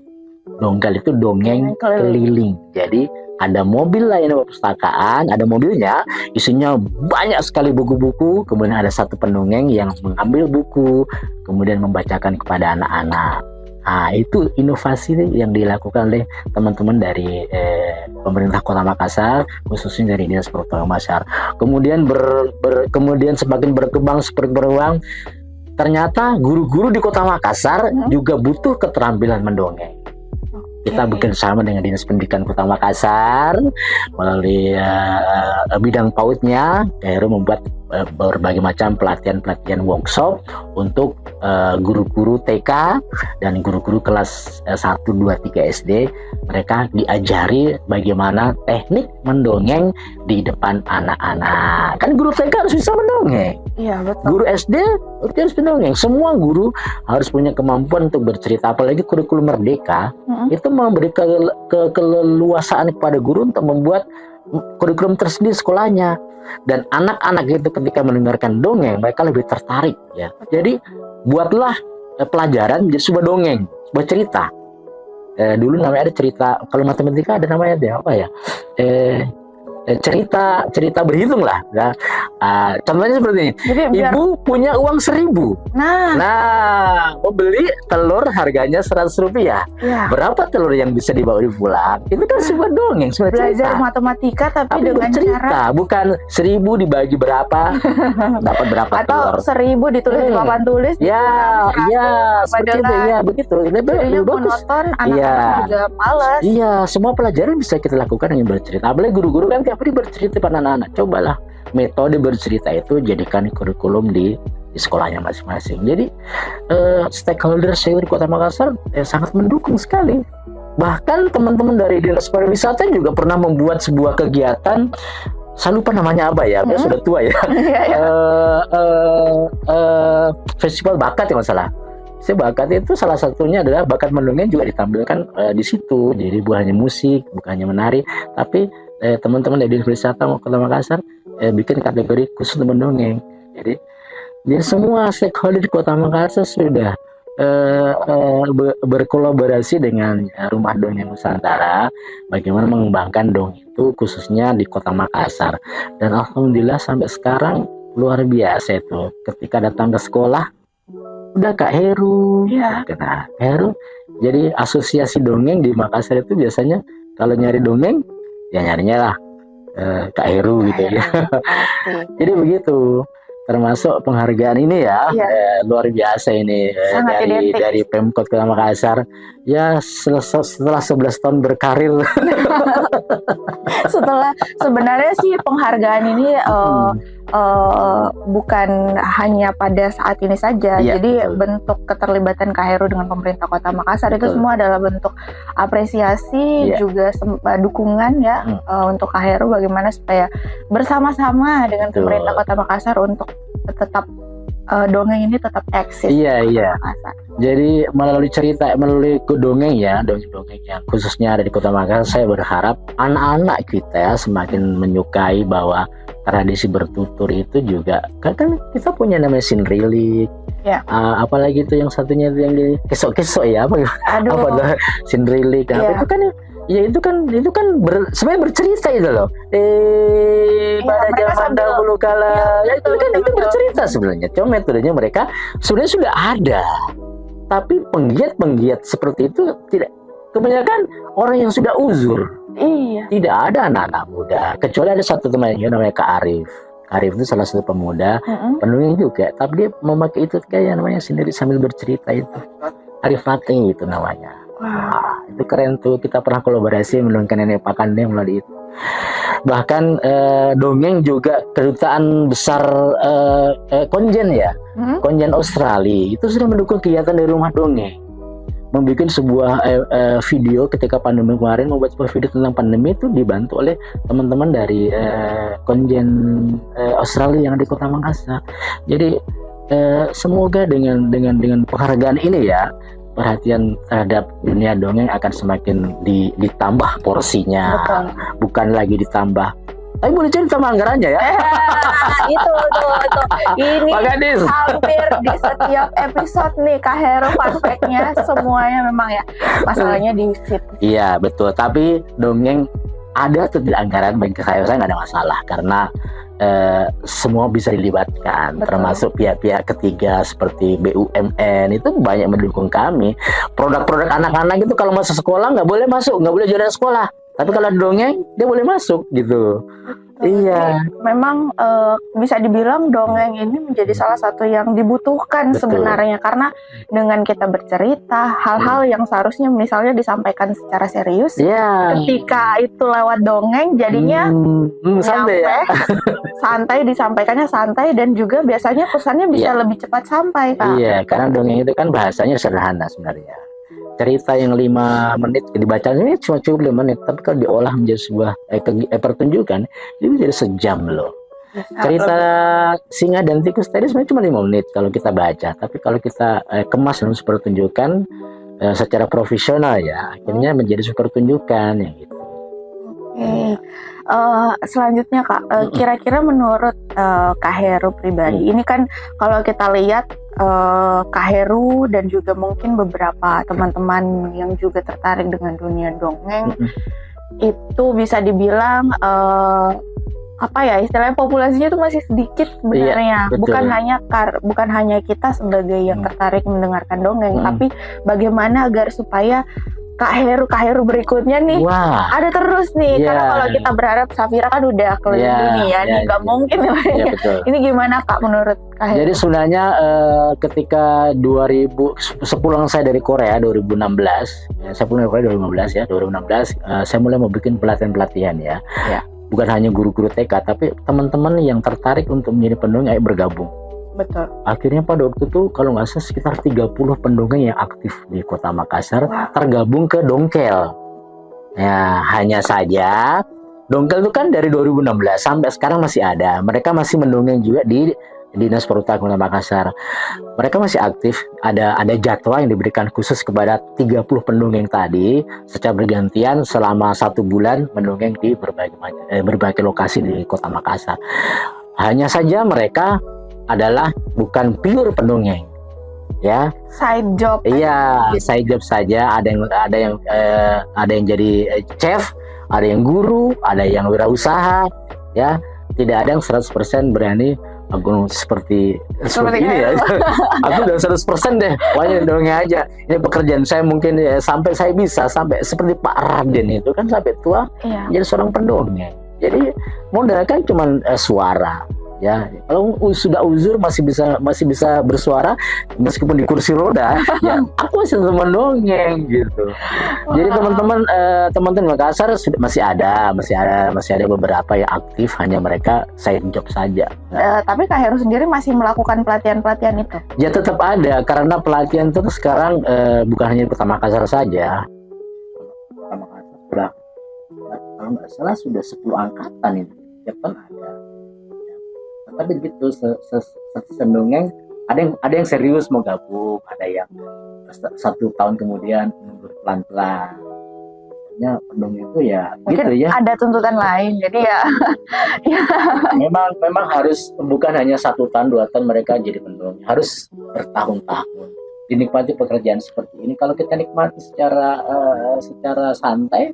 Dongkel itu dongeng keliling. Jadi ada mobil layanan perpustakaan, ada mobilnya, isinya banyak sekali buku-buku, kemudian ada satu pendongeng yang mengambil buku, kemudian membacakan kepada anak-anak. Nah, itu inovasi yang dilakukan oleh teman-teman dari pemerintah Kota Makassar, khususnya dari Dinas Perpustakaan Makassar. Kemudian kemudian semakin berkembang, ternyata guru-guru di Kota Makassar juga butuh keterampilan mendongeng. Kita bekerjasama dengan Dinas Pendidikan Kota Makassar melalui bidang PAUD-nya, KHRU membuat berbagai macam pelatihan workshop untuk guru-guru TK dan guru-guru kelas 1, 2, 3 SD. Mereka diajari bagaimana teknik mendongeng di depan anak-anak. Kan guru TK harus bisa mendongeng. Iya, betul. Guru SD harus mendongeng. Semua guru harus punya kemampuan untuk bercerita. Apalagi kurikulum Merdeka itu memberi keleluasaan kepada guru untuk membuat kurikulum tersendiri sekolahnya. Dan anak-anak itu ketika mendengarkan dongeng, mereka lebih tertarik ya. Jadi buatlah pelajaran jadi sebuah dongeng, sebuah cerita. Dulu namanya ada cerita, kalau matematika ada namanya apa ya? cerita berhitung lah. Nah, contohnya seperti ini. Jadi, ibu punya uang 1.000. Nah, membeli telur harganya 100 rupiah. Ya. Berapa telur yang bisa dibawa pulang? Itu kan sebuah dongeng, sebuah belajar cerita. Matematika tapi dengan cerita, cara bukan 1.000 dibagi berapa, dapat berapa atau telur. 1.000 ditulis di papan tulis. Ya, seperti itu ya, begitu. Ini bagus. Monoton, anak-anak juga malas. Iya, semua pelajaran bisa kita lakukan dengan bercerita. Apalagi guru-guru kan tiap hari bercerita pada anak-anak. Cobalah metode bercerita itu jadikan kurikulum di sekolahnya masing-masing. Jadi stakeholder di Kota Makassar sangat mendukung sekali. Bahkan teman-teman dari Dinas Pariwisata juga pernah membuat sebuah kegiatan. Saya lupa namanya apa ya, sudah tua ya. Festival bakat ya masalah. Bakat itu salah satunya adalah bakat mendongeng juga ditampilkan di situ. Jadi bukan hanya musik, bukan hanya menari, tapi teman-teman dari Dinas Pariwisata Kota Makassar bikin kategori khusus untuk mendongeng. Jadi semua stakeholder di Kota Makassar sudah berkolaborasi dengan Rumah Dongeng Nusantara bagaimana mengembangkan dongeng itu khususnya di Kota Makassar. Dan alhamdulillah sampai sekarang luar biasa itu. Ketika datang ke sekolah udah Kak Heru, Kak Heru. Jadi asosiasi dongeng di Makassar itu biasanya kalau nyari dongeng ya nyarinya lah Kak Heru gitu ya. Jadi begitu. Termasuk penghargaan ini ya, luar biasa ini dari Pemkot Kota Makassar. Ya setelah 11 tahun berkarir. Sebenarnya sih penghargaan ini bukan hanya pada saat ini saja. Jadi bentuk keterlibatan Kak Heru dengan pemerintah Kota Makassar itu semua adalah bentuk apresiasi juga dukungan ya untuk Kak Heru bagaimana supaya bersama-sama dengan pemerintah Kota Makassar untuk tetap dongeng ini tetap eksis. Iya. Jadi melalui dongeng yang khususnya ada di Kota Makassar, saya berharap anak-anak kita semakin menyukai bahwa tradisi bertutur itu juga kan kita punya namanya sinrilik. Apalagi itu yang satunya itu yang di kesok-kesok ya apa sinrilik itu kan sebenarnya bercerita itu loh. Pada zaman dahulu kala itu bercerita sebenarnya. Cuma metodenya mereka sebenarnya sudah ada. Tapi penggiat seperti itu tidak, kebanyakan orang yang sudah uzur. Tidak ada anak-anak muda. Kecuali ada satu temannya namanya Kak Arif. Kak Arif itu salah satu pemuda, pendongeng juga. Tapi dia memakai itu kayak namanya sendiri sambil bercerita itu. Arif Fatih itu namanya. Wah, itu keren tuh. Kita pernah kolaborasi mendongengkan nenek Pakande melalui itu. bahkan dongeng juga kedutaan besar Konjen ya, Konjen Australia itu sudah mendukung kegiatan dari rumah dongeng, membuat sebuah video ketika pandemi kemarin, membuat sebuah video tentang pandemi itu dibantu oleh teman-teman dari Konjen Australia yang ada di Kota Makassar. Jadi semoga dengan penghargaan ini ya, perhatian terhadap dunia dongeng akan semakin ditambah porsinya. Betul. Bukan lagi ditambah. Tapi boleh cerita anggarannya ya. Itu. Ini Magadis. hampir di setiap episode nih Kak Heru fun fact-nya semuanya memang ya masalahnya di situ. Iya betul. Tapi dongeng ada atau tidak anggaran bagi saya nggak ada masalah karena semua bisa dilibatkan. Betul. Termasuk pihak-pihak ketiga seperti BUMN itu banyak mendukung kami. Produk-produk anak-anak itu kalau masuk sekolah nggak boleh masuk, nggak boleh jualan sekolah. Tapi kalau dongeng dia boleh masuk gitu. Iya. Memang bisa dibilang dongeng ini menjadi salah satu yang dibutuhkan sebenarnya karena dengan kita bercerita hal-hal yang seharusnya misalnya disampaikan secara serius, ketika itu lewat dongeng jadinya santai ya. Santai, disampaikannya santai dan juga biasanya pesannya bisa lebih cepat sampai Kak. Iya, karena dongeng itu kan bahasanya sederhana sebenarnya. Cerita yang 5 menit dibacanya cuma 5 menit, tapi kalau diolah menjadi sebuah pertunjukan itu jadi sejam loh. Cerita singa dan tikus tadi sebenarnya cuma 5 menit kalau kita baca, tapi kalau kita kemas dalam sebuah pertunjukan secara profesional ya, akhirnya menjadi sebuah pertunjukan ya gitu. Oke. Selanjutnya Kak, kira-kira menurut Kak Heru pribadi, ini kan kalau kita lihat Kak Heru dan juga mungkin beberapa teman-teman yang juga tertarik dengan dunia dongeng itu bisa dibilang apa ya istilahnya populasinya itu masih sedikit sebenarnya. Bukan hanya kita sebagai yang tertarik mendengarkan dongeng, tapi bagaimana agar supaya Kak Heru berikutnya nih ada terus nih karena kalau kita berharap Safira kan udah keliling dunia nih nggak mungkin ini gimana Kak menurut Kak Heru? Jadi sebenarnya ketika sepulang saya dari Korea 2016 saya pulang dari Korea 2016 saya mulai mau bikin pelatihan ya. Bukan hanya guru-guru TK tapi teman-teman yang tertarik untuk menjadi pendongeng ayo bergabung. Betul. Akhirnya pada waktu itu kalau nggak salah sekitar 30 pendongeng yang aktif di Kota Makassar tergabung ke Dongkel. Ya, hanya saja Dongkel itu kan dari 2016 sampai sekarang masih ada. Mereka masih mendongeng juga di Dinas Perhutanan Kota Makassar. Mereka masih aktif. Ada jadwal yang diberikan khusus kepada 30 pendongeng tadi secara bergantian selama 1 bulan mendongeng di berbagai lokasi di Kota Makassar. Hanya saja mereka adalah bukan pure pendongeng ya, side job. Iya, side job saja. Ada yang jadi chef, ada yang guru, ada yang wirausaha ya. Tidak ada yang 100% berani aku seperti ini ya. Aku udah 100% deh, pokoknya dongeng aja. Ini pekerjaan saya mungkin ya, sampai saya bisa sampai seperti Pak Raden itu kan sampai tua jadi seorang pendongeng. Jadi modal kan cuma suara. Ya, kalau sudah uzur masih bisa bersuara meskipun di kursi roda, ya aku masih teman dongeng gitu. Jadi teman-teman Makassar masih ada beberapa yang aktif, hanya mereka side job saja. Tapi Kak Heru sendiri masih melakukan pelatihan itu? Ya tetap ada karena pelatihan itu sekarang bukan hanya di Kota Makassar saja. Kota Makassar sudah kalau nggak salah sudah 10 angkatan itu, tiap tahun ada. Tapi gitu dongeng ada yang serius mau gabung, ada yang 1 tahun kemudian mundur pelan-pelan. Ya pendongeng itu ya mungkin gitu ya. Ada tuntutan lain jadi ya. memang harus bukan hanya 1 tahun 2 tahun mereka jadi pendongeng, harus bertahun-tahun. Dinikmati pekerjaan seperti ini. Kalau kita nikmati secara santai,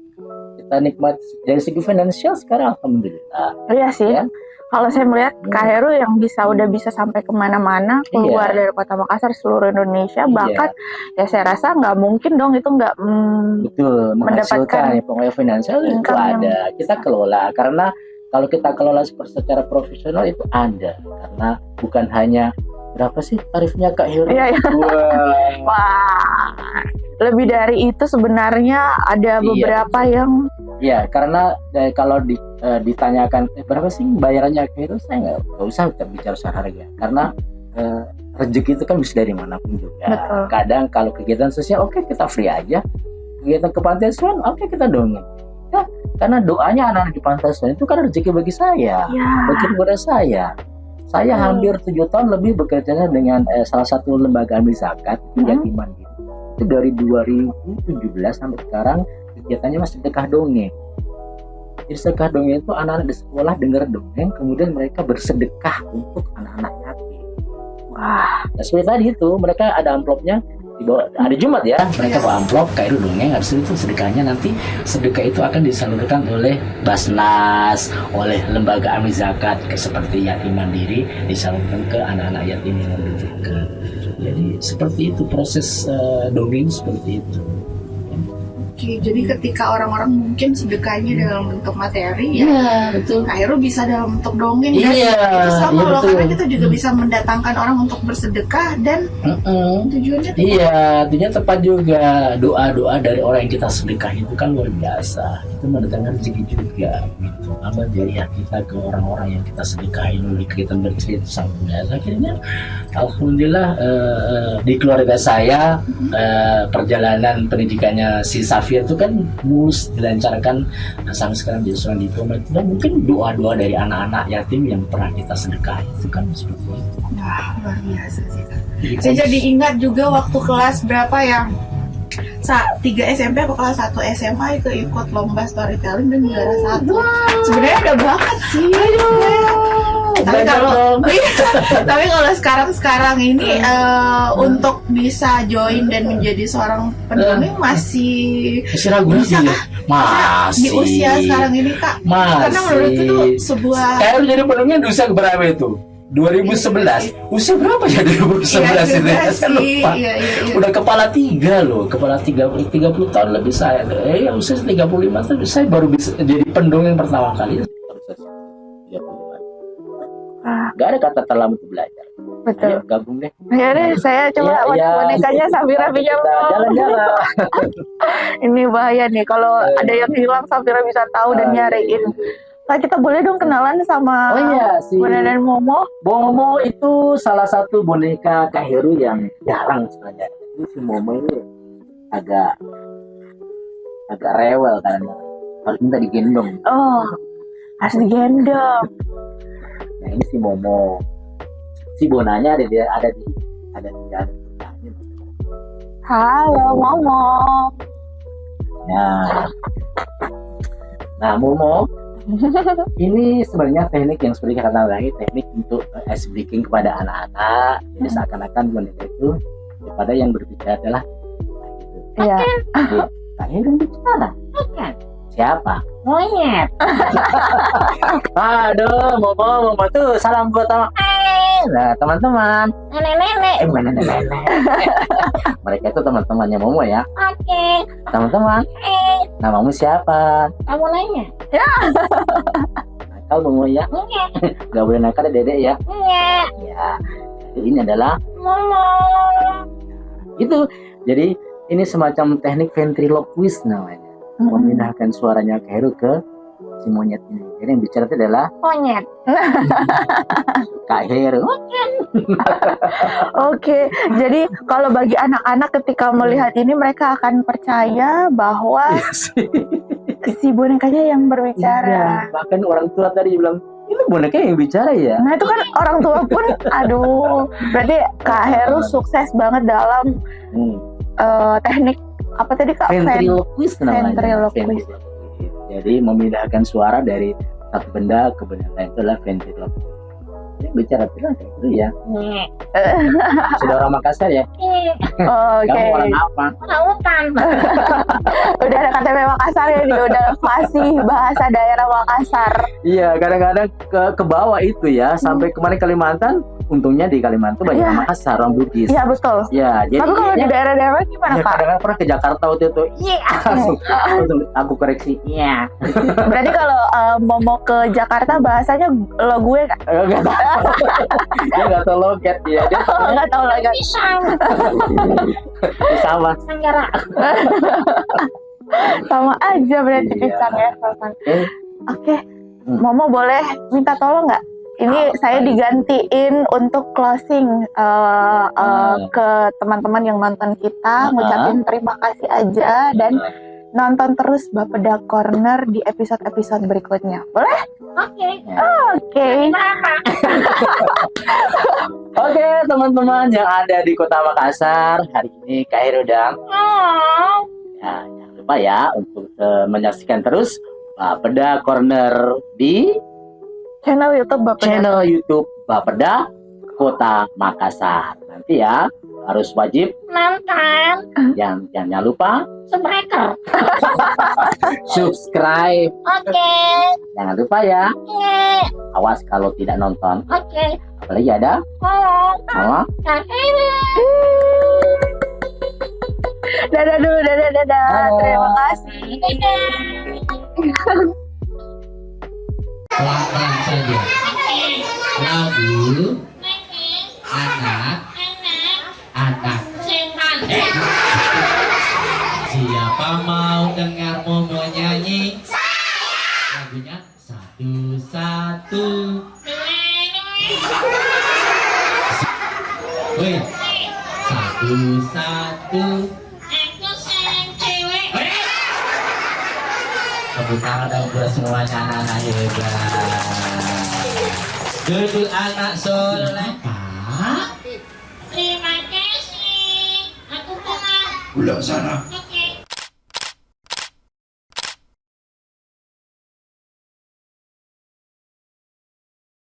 kita nikmati dari segi finansial sekarang alhamdulillah. Iya sih. Ya? Kalau saya melihat Kak Heru yang udah bisa sampai kemana-mana, keluar dari Kota Makassar, seluruh Indonesia, bahkan ya saya rasa nggak mungkin dong itu nggak mendapatkan pengaruh finansial itu ada. Kita kelola karena kalau kita kelola secara profesional itu ada karena bukan hanya berapa sih tarifnya Kak Heru? Wah, lebih dari itu sebenarnya ada beberapa yang Ya, karena kalau ditanyakan berapa sih bayarannya Kak Heru, saya nggak usah bicara soal harga, karena rezeki itu kan bisa dari manapun juga. Betul. Kadang kalau kegiatan sosial, oke kita free aja. Kegiatan kepantian asuhan, oke kita dongeng. Ya, karena doanya anak-anak di panti asuhan itu kan rezeki bagi saya, Ya. bagi kepada saya. Saya hampir 7 tahun lebih bekerja dengan salah satu lembaga amil zakat Yatiman gitu. Itu dari 2017 sampai sekarang kegiatannya masih sedekah dongeng. Jadi sedekah dongeng itu anak-anak di sekolah dengar dongeng, kemudian mereka bersedekah untuk anak-anak yatim. Wah, Nah, seperti tadi itu mereka ada amplopnya di bawah, hari Jumat ya, mereka bawa amplop Kak Heru dongeng, habis itu sedekahnya nanti sedekah itu akan disalurkan oleh Basnas, oleh lembaga amil zakat seperti yatim mandiri, disalurkan ke anak-anak yatim yang membutuhkan. Jadi seperti itu proses dongeng seperti itu. Oke, jadi ketika orang-orang mungkin sedekahnya dalam bentuk materi, ya Iya, betul. Kak Heru bisa dalam bentuk dongeng Iya, dan itu sama iya, loh, betul. karena kita juga bisa mendatangkan orang untuk bersedekah dan tujuannya tuh Iya, artinya tepat juga. Doa-doa dari orang yang kita sedekah itu kan luar biasa. Itu mendatangkan rezeki juga. Gitu. Amal jariah kita ke orang-orang yang kita sedekahi melalui kegiatan bercerita sangat biasa. Akhirnya, alhamdulillah di keluarga saya perjalanan pendidikannya si Safia itu kan mulus dilancarkan sampai sekarang jadi seorang diploma itu. Dan mungkin doa-doa dari anak-anak yatim yang pernah kita sedekahi itu kan seperti itu. wah, luar biasa sih Kak. Jadi Saya kan- jadi ingat juga waktu kelas berapa ya, 3 SMP atau kelas 1 SMA itu ikut lomba storytelling dan juara 1. Sebenarnya ada bakat sih. Tapi kalau tapi kalau sekarang ini untuk bisa join dan menjadi seorang pendongeng masih masih ragu bisa sih ya? di usia sekarang ini Kak. Masih. Karena menurutku itu sebuah Kayak lu jadi pendongeng di usia berapa itu? 2011. Usia berapa ya 2011 itu? juga Saya sih. lupa. Iya. Udah kepala 3 loh, kepala 30 tahun lebih saya. Ya usia 35 tahun saya baru bisa jadi pendongeng pertama kali. Gak ada kata terlambat belajar. betul. Ayo gabung deh. Ya deh, saya coba Iya, bonekanya Safira pinjam. Kita jalan-jalan. Ini bahaya nih kalau ada yang hilang Safira bisa tahu dan nyariin. Nah, kita boleh dong kenalan sama Oh iya, si Bunda dan Momo. Momo itu salah satu boneka Kak Heru yang jarang sebenarnya. Ini si Momo ini agak rewel karena harus minta digendong. Oh, harus digendong. Nah ini si Momo, si bonanya ada di. Halo Momo. Nah Momo, ini sebenarnya teknik yang seperti kata lagi, teknik untuk ice breaking kepada anak-anak. Jadi seakan-akan boneka itu daripada yang berbicara adalah gitu. Iya. Jadi, Kak Heru bicara. Siapa? Monyet. Aduh, Momo tuh salam buat teman. Nah, teman-teman. Nenek-nenek. Bukan nenek-nenek. Mereka itu teman-temannya Momo ya. Oke, Teman-teman. Namamu siapa? kamu nanya? Nakal Momo ya. Gak boleh nakal ya, Dedek ya. Enggak, Ya. Jadi ini adalah Momo. itu. Jadi ini semacam teknik ventriloquist namanya. Memindahkan suaranya Kak Heru ke si monyet ini. Jadi yang bicara itu adalah Monyet. Kak Heru. Oke, jadi kalau bagi anak-anak ketika melihat ini mereka akan percaya bahwa si bonekanya yang berbicara. Iya, bahkan orang tua tadi bilang itu boneka yang bicara ya. Nah itu kan orang tua pun, aduh, berarti Kak Heru sukses banget dalam teknik apa tadi Kak? Ventriloquist namanya. Ventriloquist. Jadi memindahkan suara dari satu benda ke benda lain, itu adalah ventriloquist. Yang bicara bilang kayak gitu ya. Sudah orang Makassar ya. Oke. Kamu orang apa? Orang hutan. Udah ada KTP Makassar ya, juga udah fasih bahasa daerah Makassar. Iya, kadang-kadang ke bawah itu ya, sampai kemarin Kalimantan. Untungnya di Kalimantan banyak Iya. Makassar, orang Bugis. Iya betul. Ya, jadi Tapi kalau di daerah-daerah gimana ya, Kak? kadang-kadang pernah ke Jakarta waktu itu. Iya, langsung aku koreksi. Iya. Berarti kalau Momo ke Jakarta bahasanya lo gue Kak? Enggak tahu. Dia enggak tahu logat dia. Dia Nggak tahu lagi. Pisang. sama. Sanggara. Sama aja berarti Iya. pisang ya, Salman. Oke. Oke, Momo boleh minta tolong nggak? Ini saya digantiin untuk closing ke teman-teman yang nonton kita, ngucapin terima kasih aja dan nonton terus Bapeda Corner di episode-episode berikutnya. Boleh? Oke. Oke, teman-teman yang ada di Kota Makassar, hari ini Kak Heri udah. Ya, jangan lupa ya untuk menyaksikan terus Bapeda Corner di Channel YouTube Bapeda. channel YouTube Bapeda Kota Makassar. Nanti ya harus wajib Nonton. jangan lupa subscribe. Oke. Jangan lupa ya. Oke. Awas kalau tidak nonton. Oke. Apalagi ada sama. Dadah dulu, dadah. Dadah. Terima kasih. Pelan-pelan saja. Lagu anak. Siapa mau dengar Momo nyanyi? Lagunya satu-satu. Wih, satu-satu. Tepuk tangan dong buat semuanya anak-anak hebat. Duduk anak soleh. Pak. Terima kasih. Aku pulang. Pulang sana. Aku